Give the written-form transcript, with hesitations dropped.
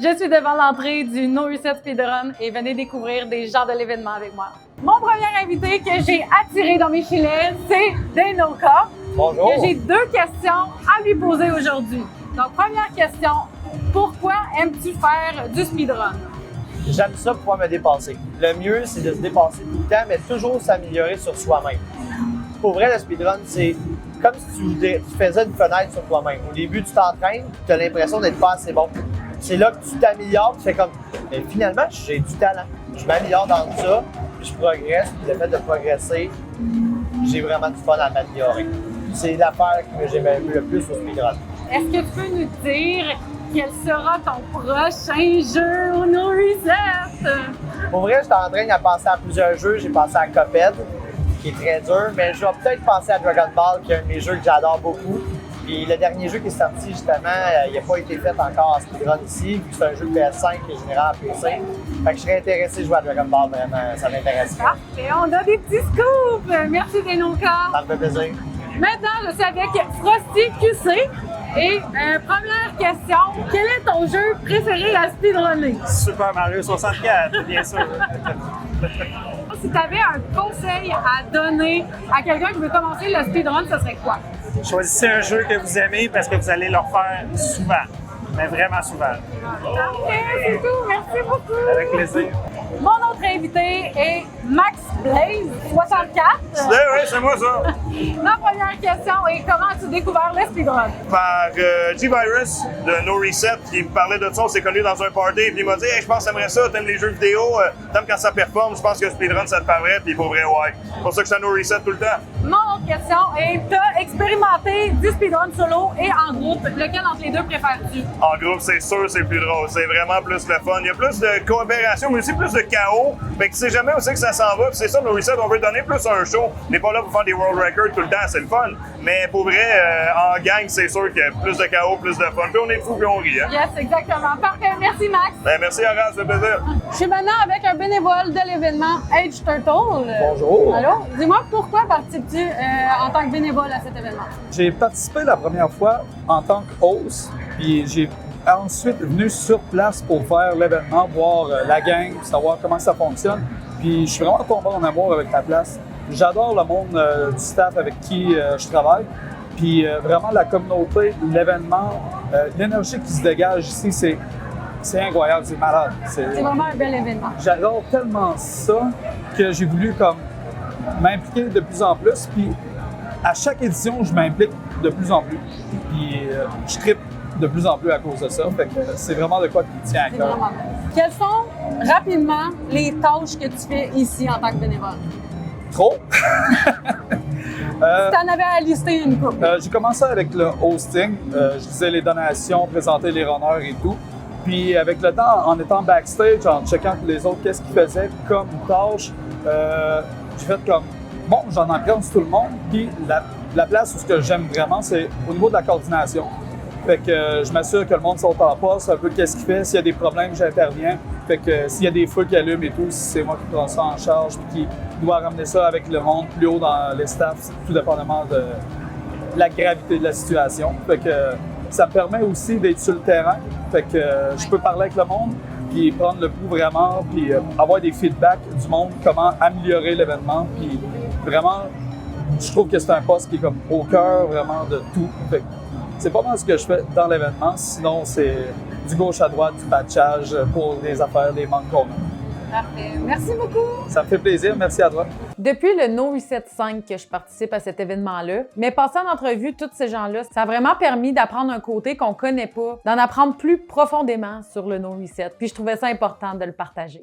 Je suis devant l'entrée du No Reset Speedrun et venez découvrir des gens de l'événement avec moi. Mon premier invité que j'ai attiré dans mes filets, c'est Denoka. Bonjour. Que j'ai 2 questions à lui poser aujourd'hui. Donc, première question, pourquoi aimes-tu faire du speedrun? J'aime ça pour pouvoir me dépasser. Le mieux, c'est de se dépasser tout le temps, mais toujours s'améliorer sur soi-même. Pour vrai, le speedrun, c'est comme si tu faisais une fenêtre sur toi-même. Au début, tu t'entraînes, tu as l'impression d'être pas assez bon. C'est là que tu t'améliores, tu fais comme, mais finalement, j'ai du talent. Je m'améliore dans ça, puis je progresse, puis le fait de progresser, j'ai vraiment du fun à m'améliorer. C'est l'affaire que j'aime le plus au speedrun. Est-ce que tu peux nous dire quel sera ton prochain jeu au No Reset? Pour vrai, je suis en train de penser à plusieurs jeux. J'ai pensé à Cuphead, qui est très dur, mais je vais peut-être penser à Dragon Ball, qui est un de mes jeux que j'adore beaucoup. Puis le dernier jeu qui est sorti, justement, il n'a pas été fait encore en speedrun ici, vu que c'est un jeu de PS5 qui est généré en PC. Fait que je serais intéressé de jouer à Dragon Ball, vraiment, ça m'intéresse. Parfait, on a des petits scoops! Merci Denoka! Ça me fait plaisir. Maintenant, je suis avec Frosty QC. Et première question, quel est ton jeu préféré à speedrunner? Super Mario 64, bien sûr. Si tu avais un conseil à donner à quelqu'un qui veut commencer le speedrun, ce serait quoi? Choisissez un jeu que vous aimez parce que vous allez le refaire souvent, mais vraiment souvent. Parfait, c'est tout. Merci beaucoup. Avec plaisir. Mon autre invité est Max Blaze, 64. Oui, c'est moi ça. Ma première question est comment as-tu découvert le speedrun? Par G-Virus de No Reset qui me parlait de ça, on s'est connus dans un party, puis il m'a dit hey, je pense que t'aimerais ça, t'aimes les jeux vidéo, t'aimes quand ça performe, je pense que le speedrun ça te parlerait, puis pour vrai, ouais. C'est pour ça que je suis à No Reset tout le temps. Mon autre question est t'as expérimenté du speedrun solo et en groupe, lequel entre les deux préfères-tu? En groupe, c'est sûr, c'est plus drôle, c'est vraiment plus le fun. Il y a plus de coopération, mais aussi plus de chaos. Fait que tu sais jamais où c'est que ça s'en va, puis c'est ça, No Reset, on veut donner plus à un show. On n'est pas là pour faire des world records tout le temps, c'est le fun. Mais pour vrai, en gang, c'est sûr qu'il y a plus de chaos, plus de fun. Puis on est fous, puis on rit. Hein? Yes, exactement. Parfait. Merci, Max. Ben, merci, Aras, ça fait plaisir. Je suis maintenant avec un bénévole de l'événement Age Turtle. Bonjour. Allô? Dis-moi, pourquoi participes-tu en tant que bénévole à cet événement? J'ai participé la première fois en tant que host, puis j'ai ensuite venu sur place pour faire l'événement, voir la gang, savoir comment ça fonctionne. Puis je suis vraiment tombé en amour avec la place. J'adore le monde du staff avec qui je travaille. Puis vraiment la communauté, l'événement, l'énergie qui se dégage ici, c'est incroyable, c'est malade. C'est vraiment un bel événement. J'adore tellement ça que j'ai voulu comme m'impliquer de plus en plus. Puis à chaque édition, je m'implique de plus en plus. Puis je trippe de plus en plus à cause de ça. Fait que c'est vraiment de quoi qui me tient à cœur. Quelles sont rapidement les tâches que tu fais ici en tant que bénévole? Trop. Si tu en avais à lister une couple. J'ai commencé avec le hosting. Je disais les donations, présenter les runners et tout. Puis avec le temps, en étant backstage, en checkant les autres, qu'est-ce qu'ils faisaient comme tâche, j'ai fait comme, bon, j'en emprunte tout le monde. Puis la place où ce que j'aime vraiment, c'est au niveau de la coordination. Fait que je m'assure que le monde saute en poste, un peu qu'est-ce qu'il fait. S'il y a des problèmes, j'interviens. Fait que s'il y a des feux qui allument et tout, c'est moi qui prends ça en charge puis qui dois ramener ça avec le monde plus haut dans les staffs, tout dépendamment de la gravité de la situation. Fait que ça me permet aussi d'être sur le terrain. Fait que je peux parler avec le monde puis prendre le pouls vraiment puis avoir des feedbacks du monde, comment améliorer l'événement. Puis vraiment, je trouve que c'est un poste qui est comme au cœur vraiment de tout. Fait que c'est pas mal ce que je fais dans l'événement, sinon c'est du gauche à droite, du batchage pour les affaires, les manques qu'on a. Parfait. Merci beaucoup. Ça me fait plaisir, merci à toi. Depuis le No Reset 5 que je participe à cet événement-là, mais passer en entrevue tous ces gens-là, ça a vraiment permis d'apprendre un côté qu'on connaît pas, d'en apprendre plus profondément sur le No Reset. Puis je trouvais ça important de le partager.